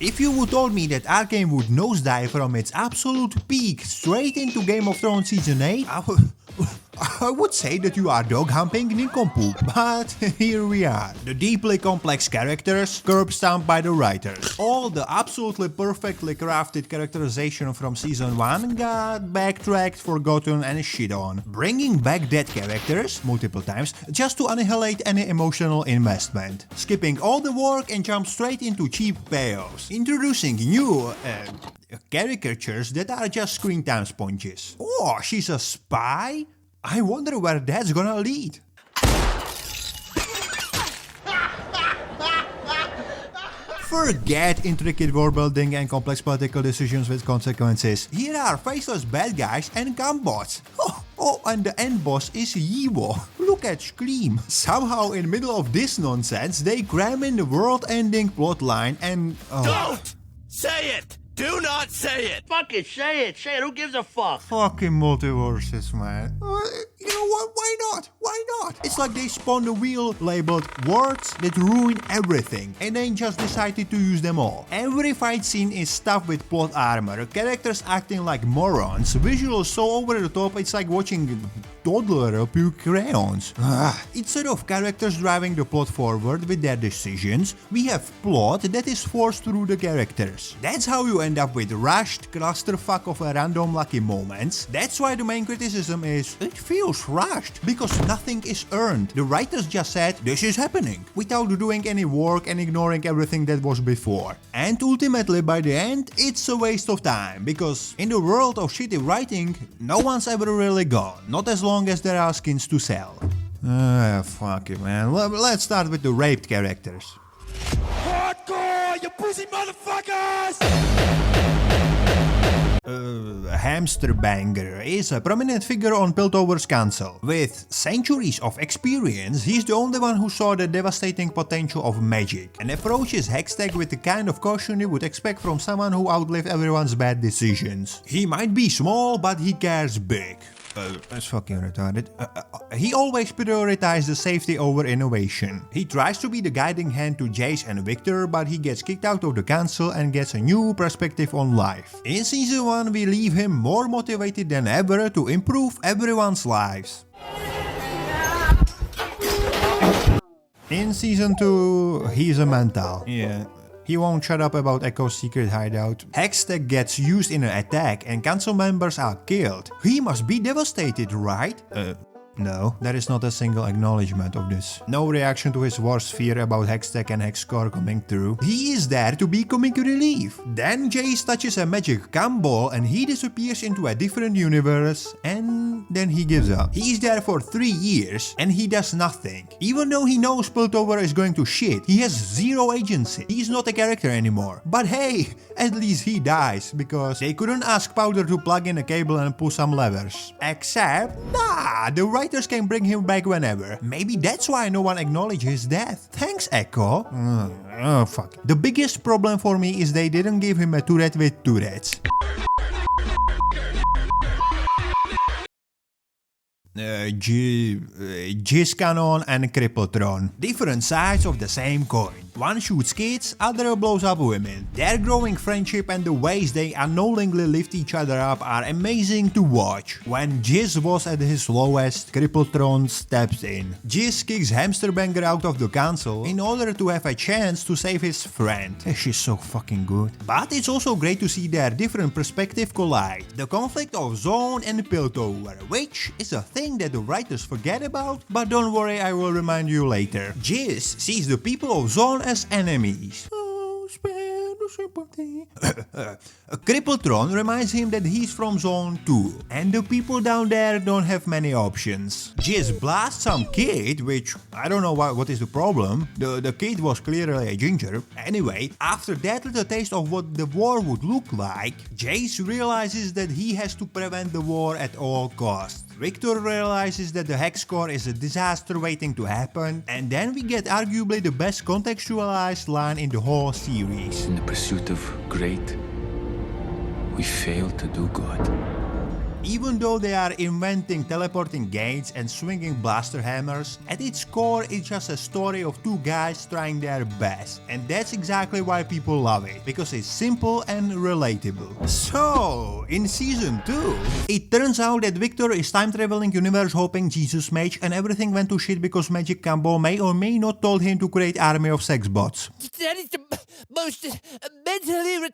If you would told me that Arcane would nosedive from its absolute peak straight into Game of Thrones Season 8, I would say that you are dog humping nincompoop, but here we are. The deeply complex characters, curb stomped by the writers. All the absolutely perfectly crafted characterization from Season 1 got backtracked, forgotten and shit on. Bringing back dead characters, multiple times, just to annihilate any emotional investment. Skipping all the work and jump straight into cheap payoffs. Introducing new, caricatures that are just screen time sponges. Oh, she's a spy? I wonder where that's gonna lead. Forget intricate world building and complex political decisions with consequences. Here are faceless bad guys and gunbots. Oh, and the end boss is Yiwo. Look at Scream. Somehow in the middle of this nonsense, they cram in the world-ending plotline and... Don't say it! Do not say it! Fuck it, say it, who gives a fuck? Fucking multiverses, man. You know what, why not? Why not? It's like they spawned a wheel labeled words that ruin everything and then just decided to use them all. Every fight scene is stuffed with plot armor, characters acting like morons, visuals so over the top it's like watching a toddler puke crayons. Instead of characters driving the plot forward with their decisions, we have plot that is forced through the characters. That's how you end up with rushed clusterfuck of random lucky moments. That's why the main criticism is, it feels rushed, because nothing is earned. The writers just said, this is happening, without doing any work and ignoring everything that was before. And ultimately by the end, it's a waste of time, because in the world of shitty writing, no one's ever really gone, not as long as there are skins to sell. Fuck it, man. Let's start with the raped characters. Hardcore, you pussy motherfuckers! Hamster Banger is a prominent figure on Piltover's council. With centuries of experience, he's the only one who saw the devastating potential of magic and approaches Hextech with the kind of caution you would expect from someone who outlived everyone's bad decisions. He might be small, but he cares big. That's fucking retarded. He always prioritizes safety over innovation. He tries to be the guiding hand to Jace and Victor, but he gets kicked out of the council and gets a new perspective on life. In Season 1, we leave him more motivated than ever to improve everyone's lives. In Season 2, he's a mental. Yeah. He won't shut up about Echo's secret hideout. Hextech gets used in an attack and council members are killed. He must be devastated, right? No, there is not a single acknowledgement of this. No reaction to his worst fear about Hextech and Hexcore coming through. He is there to be comic relief. Then Jace touches a magic gumball and he disappears into a different universe, and then he gives up. He is there for 3 years and he does nothing. Even though he knows Piltover is going to shit, he has zero agency. He is not a character anymore. But hey, at least he dies, because they couldn't ask Powder to plug in a cable and pull some levers. Except, the writers can bring him back whenever. Maybe that's why no one acknowledged his death. Thanks, Echo. Oh, fuck. The biggest problem for me is they didn't give him a turret with turrets. Jizz Cannon and Crippletron. Different sides of the same coin. One shoots kids, other blows up women. Their growing friendship and the ways they unknowingly lift each other up are amazing to watch. When Jizz was at his lowest, Crippletron steps in. Jizz kicks Hamsterbanger out of the council in order to have a chance to save his friend. She's so fucking good. But it's also great to see their different perspectives collide. The conflict of Zone and Piltover, which is a thing that the writers forget about, but don't worry, I will remind you later. Jizz sees the people of Zone as enemies. Crippletron reminds him that he's from Zone 2, and the people down there don't have many options. Jizz blasts some kid, which I don't know what is the problem. The kid was clearly a ginger. Anyway, after that little taste of what the war would look like, Jace realizes that he has to prevent the war at all costs. Victor realizes that the Hexcore is a disaster waiting to happen, and then we get arguably the best contextualized line in the whole series. In the pursuit of great, we fail to do good. Even though they are inventing teleporting gates and swinging blaster hammers, at its core it's just a story of two guys trying their best. And that's exactly why people love it, because it's simple and relatable. So, in season 2, it turns out that Victor is time-traveling universe hopping Jesus mage, and everything went to shit because Magic Combo may or may not told him to create army of sex bots. That is the most mentally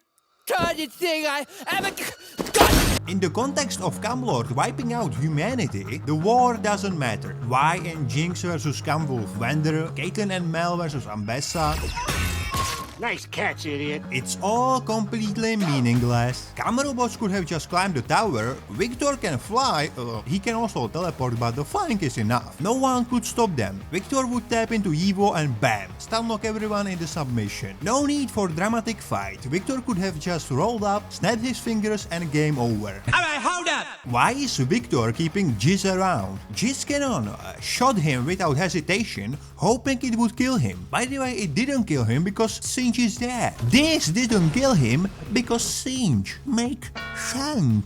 retarded thing I ever got. In the context of Camlord wiping out humanity, the war doesn't matter. Y and Jinx versus Camwolf Wender, Caitlyn and Mel versus Ambessa. Nice catch, idiot. It's all completely meaningless. Cam robots could have just climbed the tower. Victor can fly, he can also teleport, but the flying is enough. No one could stop them. Victor would tap into Evo and bam, stunlock everyone in the submission. No need for dramatic fight. Victor could have just rolled up, snapped his fingers and game over. Alright, hold up! Why is Victor keeping Jizz around? Jizz Cannon shot him without hesitation, hoping it would kill him. By the way, it didn't kill him because Singe is there. This didn't kill him because Singe makes sense.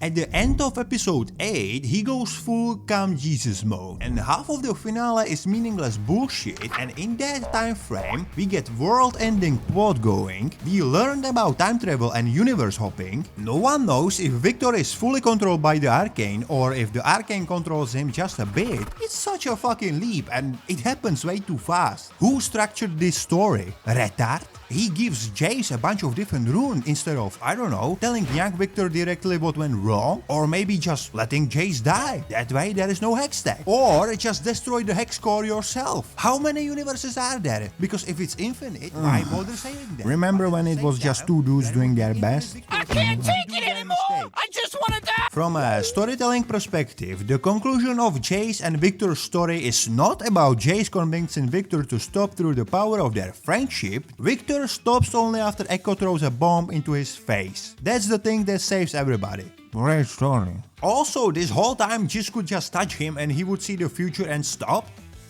At the end of episode 8, he goes full Come Jesus mode, and half of the finale is meaningless bullshit, and in that time frame, we get world-ending plot going, we learned about time travel and universe hopping, no one knows if Victor is fully controlled by the Arcane or if the Arcane controls him just a bit. It's such a fucking leap, and it happens way too fast. Who structured this story? Retard? He gives Jace a bunch of different runes instead of, I don't know, telling young Victor directly what went wrong, or maybe just letting Jace die. That way there is no hex stack. Or just destroy the hex core yourself. How many universes are there? Because if it's infinite, why bother saying that? Remember when it was just two dudes doing their best? I can't take it anymore! I just wanna die! From a storytelling perspective, the conclusion of Jace and Victor's story is not about Jace convincing Victor to stop through the power of their friendship. Victor stops only after Echo throws a bomb into his face. That's the thing that saves everybody. Great story. Also, this whole time Jizz could just touch him and he would see the future and stop?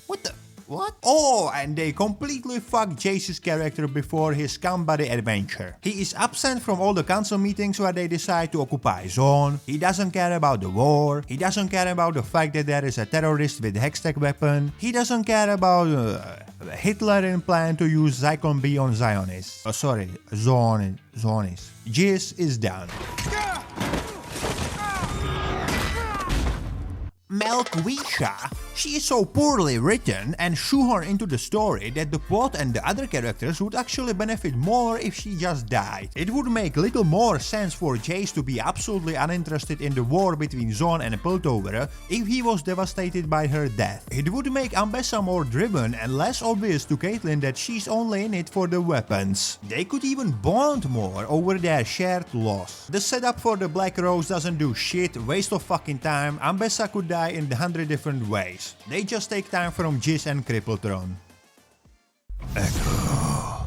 What the? What? Oh, and they completely fucked Jace's character before his Buddy adventure. He is absent from all the council meetings where they decide to occupy Zone. He doesn't care about the war. He doesn't care about the fact that there is a terrorist with a hextech weapon. He doesn't care about Hitler in plan to use Zyklon B on Zionists. Zonists. Jizz is done. Melkwisha, she is so poorly written and shoehorned into the story that the plot and the other characters would actually benefit more if she just died. It would make little more sense for Jace to be absolutely uninterested in the war between Zon and Piltover if he was devastated by her death. It would make Ambessa more driven and less obvious to Caitlyn that she's only in it for the weapons. They could even bond more over their shared loss. The setup for the Black Rose doesn't do shit, waste of fucking time. Ambessa could die in 100 different ways. They just take time from Jizz and Crippletron. Echo.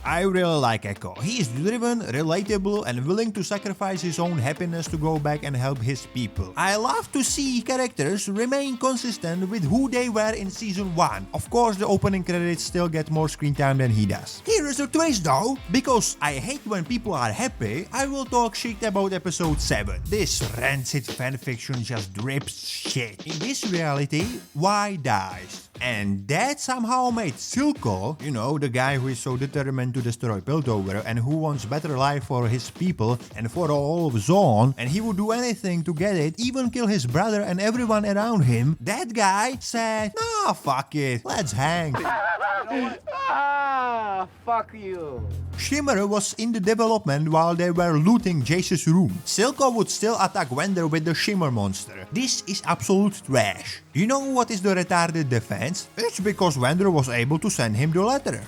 I really like Echo. He is driven, relatable, and willing to sacrifice his own happiness to go back and help his people. I love to see characters remain consistent with who they were in season 1. Of course, the opening credits still get more screen time than he does. Here is the twist though, because I hate when people are happy, I will talk shit about episode 7. This rancid fanfiction just drips shit. In this reality, Y dies. And that somehow made Silco, you know, the guy who is so determined to destroy Piltover and who wants better life for his people and for all of Zone, and he would do anything to get it, even kill his brother and everyone around him. That guy said, nah, fuck it, let's hang. Fuck you. Shimmer was in the development while they were looting Jace's room. Silco would still attack Wender with the Shimmer monster. This is absolute trash. You know what is the retarded defense? It's because Wender was able to send him the letter.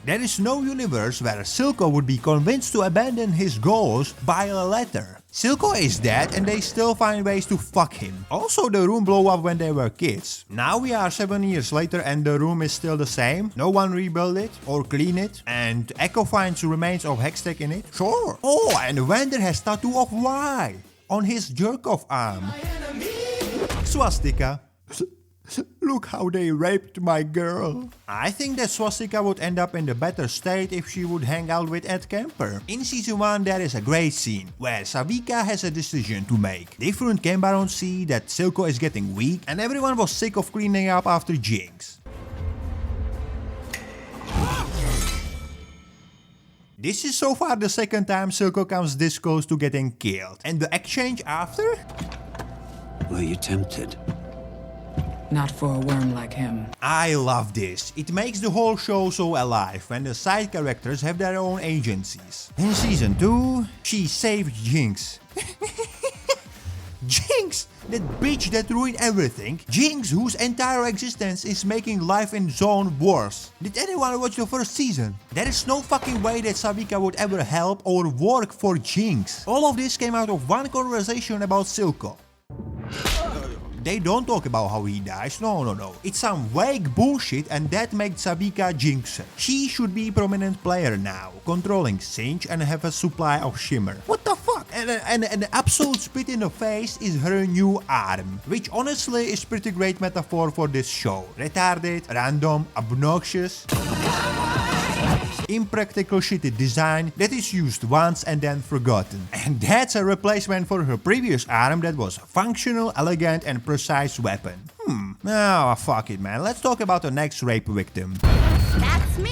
There is no universe where Silco would be convinced to abandon his goals by a letter. Silco is dead and they still find ways to fuck him. Also, the room blew up when they were kids. Now we are 7 years later and the room is still the same. No one rebuilt it or cleaned it, and Echo finds remains of Hextech in it. Sure. Oh, and Wender has tattoo of Y on his jerk-off arm. Swastika. Look how they raped my girl. I think that Swastika would end up in a better state if she would hang out with Ed Kemper. In season 1 there is a great scene where Savika has a decision to make. Different Game Barons see that Silco is getting weak and everyone was sick of cleaning up after Jinx. This is so far the second time Silco comes this close to getting killed. And the exchange after? Were you tempted? Not for a worm like him. I love this. It makes the whole show so alive when the side characters have their own agencies. In season 2, she saved Jinx. Jinx! That bitch that ruined everything. Jinx, whose entire existence is making life in Zone worse. Did anyone watch the first season? There is no fucking way that Savika would ever help or work for Jinx. All of this came out of one conversation about Silco. They don't talk about how he dies, no. It's some vague bullshit and that makes Savika Jinxer. She should be a prominent player now, controlling Singe and have a supply of Shimmer. What the fuck? And the absolute spit in the face is her new arm, which honestly is pretty great metaphor for this show. Retarded, random, obnoxious. Impractical shitty design that is used once and then forgotten. And that's a replacement for her previous arm that was a functional, elegant and precise weapon. Oh, fuck it, man. Let's talk about the next rape victim. That's me!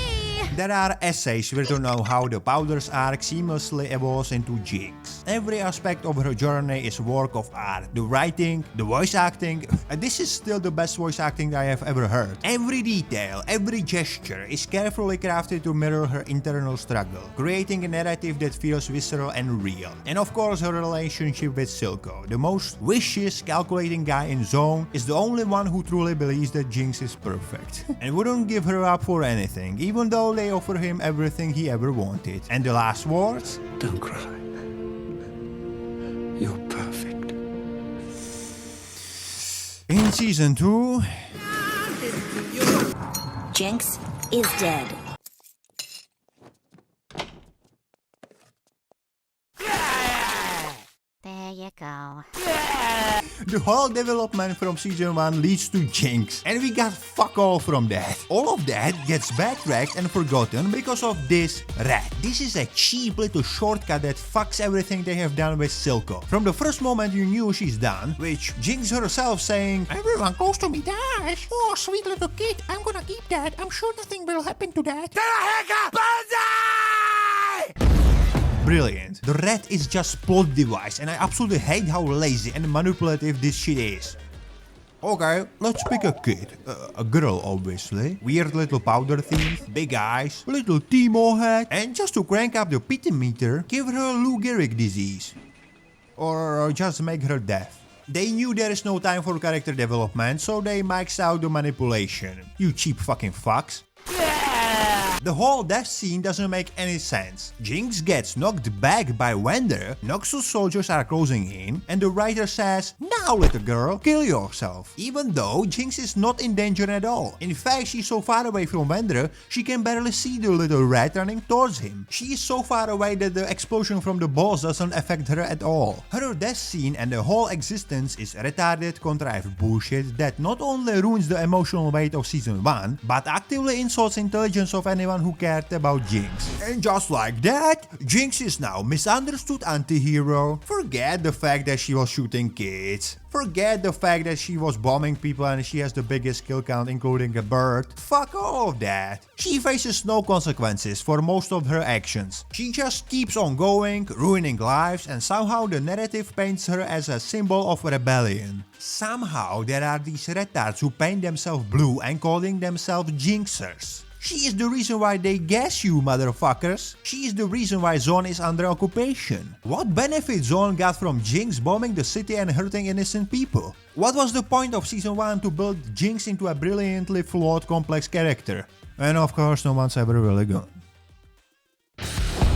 There are essays written on how the Powder's arc seamlessly evolves into Jinx. Every aspect of her journey is work of art. The writing, the voice acting, and this is still the best voice acting I have ever heard. Every detail, every gesture is carefully crafted to mirror her internal struggle, creating a narrative that feels visceral and real. And of course her relationship with Silco, the most vicious, calculating guy in Zone, is the only one who truly believes that Jinx is perfect. And wouldn't give her up for anything, even though they offer him everything he ever wanted. And the last words? Don't cry. You're perfect. In season 2... Jinx is dead. There you go. The whole development from season 1 leads to Jinx, and we got fuck all from that. All of that gets backtracked and forgotten because of this rat. This is a cheap little shortcut that fucks everything they have done with Silco. From the first moment you knew she's done, which Jinx herself saying, "Everyone close to me dies. Oh, sweet little kid, I'm gonna keep that. I'm sure nothing will happen to that." Brilliant. The rat is just plot device and I absolutely hate how lazy and manipulative this shit is. Okay, let's pick a kid. A girl, obviously. Weird little powder thief, big eyes, little Timo head, and just to crank up the pity meter, give her Lou Gehrig disease. Or just make her deaf. They knew there is no time for character development, so they maxed out the manipulation. You cheap fucking fucks. The whole death scene doesn't make any sense. Jinx gets knocked back by Wender, Noxus soldiers are closing in, and the writer says, "Now little girl, kill yourself." Even though Jinx is not in danger at all. In fact, she's so far away from Wender, she can barely see the little rat running towards him. She is so far away that the explosion from the balls doesn't affect her at all. Her death scene and the whole existence is retarded, contrived bullshit that not only ruins the emotional weight of season 1, but actively insults intelligence of anyone who cared about Jinx. And just like that, Jinx is now misunderstood anti-hero. Forget the fact that she was shooting kids. Forget the fact that she was bombing people and she has the biggest kill count including a bird. Fuck all of that. She faces no consequences for most of her actions. She just keeps on going, ruining lives, and somehow the narrative paints her as a symbol of rebellion. Somehow there are these retards who paint themselves blue and calling themselves Jinxers. She is the reason why they gas you, motherfuckers. She is the reason why Zone is under occupation. What benefit Zone got from Jinx bombing the city and hurting innocent people? What was the point of season 1 to build Jinx into a brilliantly flawed, complex character? And of course, no one's ever really gone.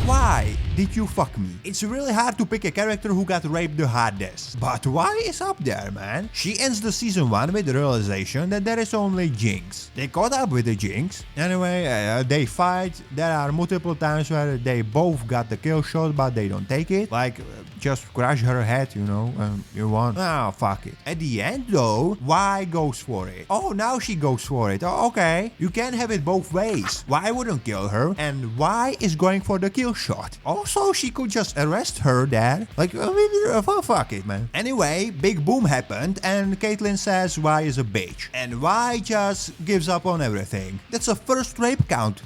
Why? did you fuck me? It's really hard to pick a character who got raped the hardest. But why is up there, man? She ends the season 1 with the realization that there is only Jinx. They caught up with the Jinx. Anyway, they fight. There are multiple times where they both got the kill shot, but they don't take it. Like, just crush her head, you know, you won. Oh, fuck it. At the end, though, Y goes for it. Oh, now she goes for it. Oh, okay. You can't have it both ways. Y wouldn't kill her, and Y is going for the kill shot. Also, she could just arrest her there. Like, fuck it, man. Anyway, big boom happened, and Caitlyn says Y is a bitch. And Y just gives up on everything. That's a first rape count.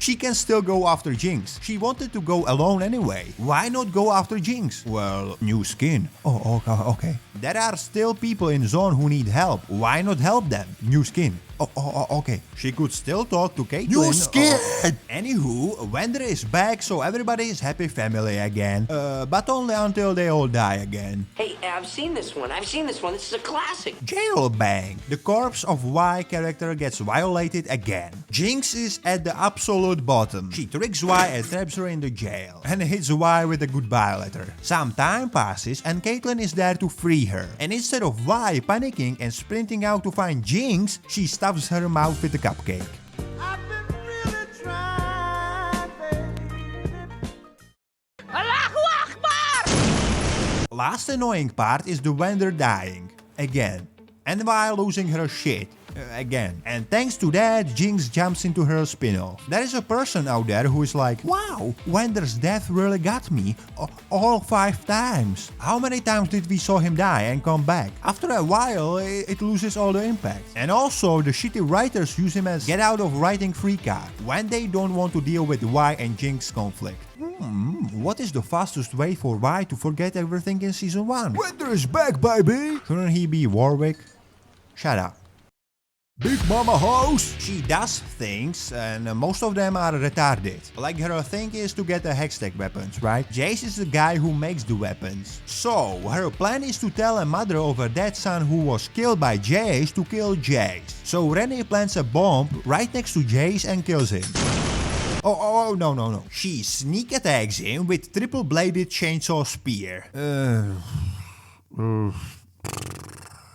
She can still go after Jinx. She wanted to go alone anyway. Why not go after Jinx? Well, new skin. Oh, okay. There are still people in Zone who need help. Why not help them? New skin. Oh, okay. She could still talk to Caitlyn. New skin! Anywho, Wender is back, so everybody is happy family again. But only until they all die again. Hey, I've seen this one. This is a classic. Jail bang. The corpse of Y character gets violated again. Jinx is at the absolute bottom. She tricks Y and traps her in the jail. And hits Y with a goodbye letter. Some time passes and Caitlyn is there to free her. And instead of Y panicking and sprinting out to find Jinx, she stuffs her mouth with a cupcake. Allahu Akbar! Last annoying part is the Wender dying. Again. And while losing her shit. Again. And thanks to that, Jinx jumps into her spin-off. There is a person out there who is like, wow, Wender's death really got me. All 5 times. How many times did we saw him die and come back? After a while, it loses all the impact. And also, the shitty writers use him as get out of writing free card when they don't want to deal with Y and Jinx conflict. What is the fastest way for Y to forget everything in season 1? Wender is back, baby! Shouldn't he be Warwick? Shut up. Big Mama House! She does things, and most of them are retarded. Like her thing is to get the Hextech weapons, right? Jace is the guy who makes the weapons. So, her plan is to tell a mother of her dead son who was killed by Jace to kill Jace. So Renee plants a bomb right next to Jace and kills him. Oh, no. She sneak attacks him with triple-bladed chainsaw spear.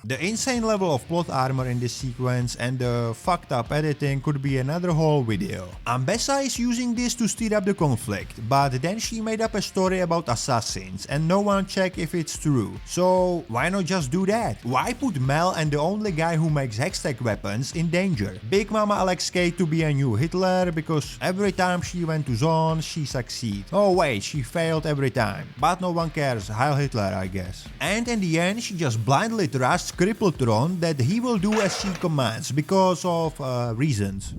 The insane level of plot armor in this sequence and the fucked up editing could be another whole video. Ambessa is using this to stir up the conflict, but then she made up a story about assassins and no one checked if it's true. So why not just do that? Why put Mel and the only guy who makes Hextech weapons in danger? Big Mama Alex Kate to be a new Hitler because every time she went to Zone, she succeeded. Oh wait, she failed every time. But no one cares, Heil Hitler I guess. And in the end, she just blindly trusts Crippletron that he will do as she commands because of reasons.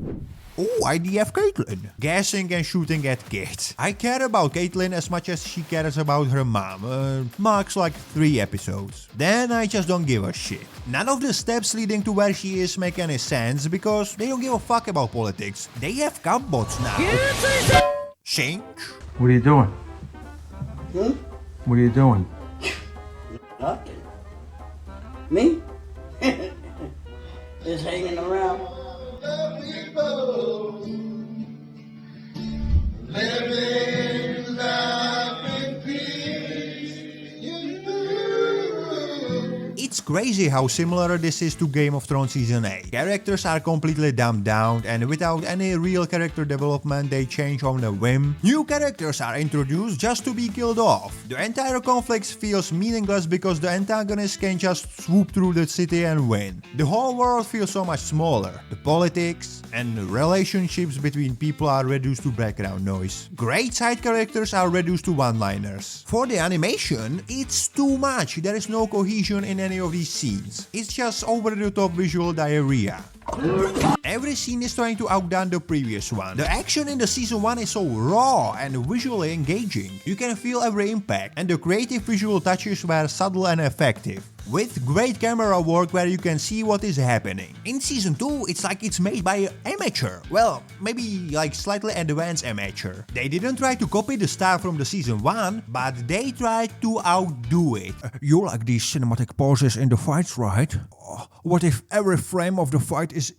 Oh, IDF Caitlyn. Gassing and shooting at kids. I care about Caitlyn as much as she cares about her mom. Max like 3 episodes. Then I just don't give a shit. None of the steps leading to where she is make any sense because they don't give a fuck about politics. They have cupboards now. Sink. What are you doing? What are you doing? Nothing. Me? Just hanging around. Living life in peace. It's crazy how similar this is to Game of Thrones Season 8. Characters are completely dumbed down and without any real character development they change on a whim. New characters are introduced just to be killed off. The entire conflict feels meaningless because the antagonist can just swoop through the city and win. The whole world feels so much smaller. The politics and relationships between people are reduced to background noise. Great side characters are reduced to one-liners. For the animation, it's too much. There is no cohesion in any of these scenes. It's just over-the-top visual diarrhea. Every scene is trying to outdone the previous one. The action in the season 1 is so raw and visually engaging. You can feel every impact, and the creative visual touches were subtle and effective, with great camera work where you can see what is happening. In season 2, it's like it's made by an amateur. Well, maybe like slightly advanced amateur. They didn't try to copy the style from the season 1, but they tried to outdo it. You like these cinematic pauses in the fights, right? What if every frame of the fight is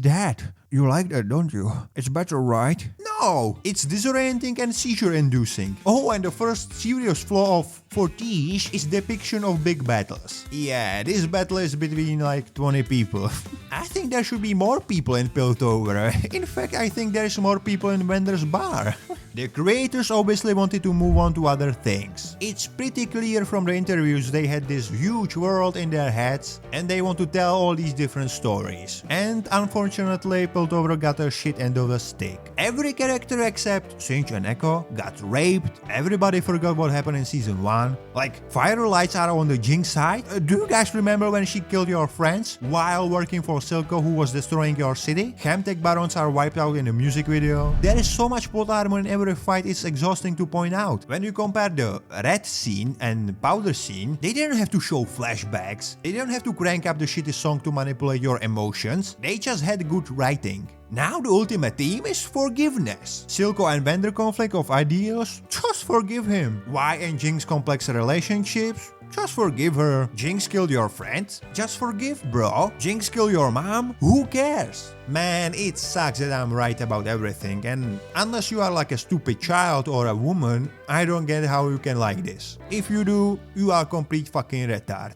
that? You like that, don't you? It's better, right? No! It's disorienting and seizure-inducing. Oh, and the first serious flaw of Fortiche is depiction of big battles. Yeah, this battle is between like 20 people. I think there should be more people in Piltover. In fact, I think there's more people in Wender's Bar. The creators obviously wanted to move on to other things. It's pretty clear from the interviews they had this huge world in their heads and they want to tell all these different stories. And unfortunately, Piltover got a shit end of the stick. Every character except Singe and Echo got raped, everybody forgot what happened in Season 1. Like, Firelights are on the Jinx side. Do you guys remember when she killed your friends while working for Silco who was destroying your city? Chemtech Barons are wiped out in the music video. There is so much plot armor in every fight, it's exhausting to point out. When you compare the Red scene and Powder scene, they didn't have to show flashbacks. They didn't have to crank up the shitty song to manipulate your emotions. They just had good writing. Now the ultimate theme is forgiveness. Silco and Wender conflict of ideals? Just forgive him. Why and Jinx complex relationships? Just forgive her. Jinx killed your friend? Just forgive, bro. Jinx killed your mom? Who cares? Man, it sucks that I'm right about everything, and unless you are like a stupid child or a woman, I don't get how you can like this. If you do, you are complete fucking retard.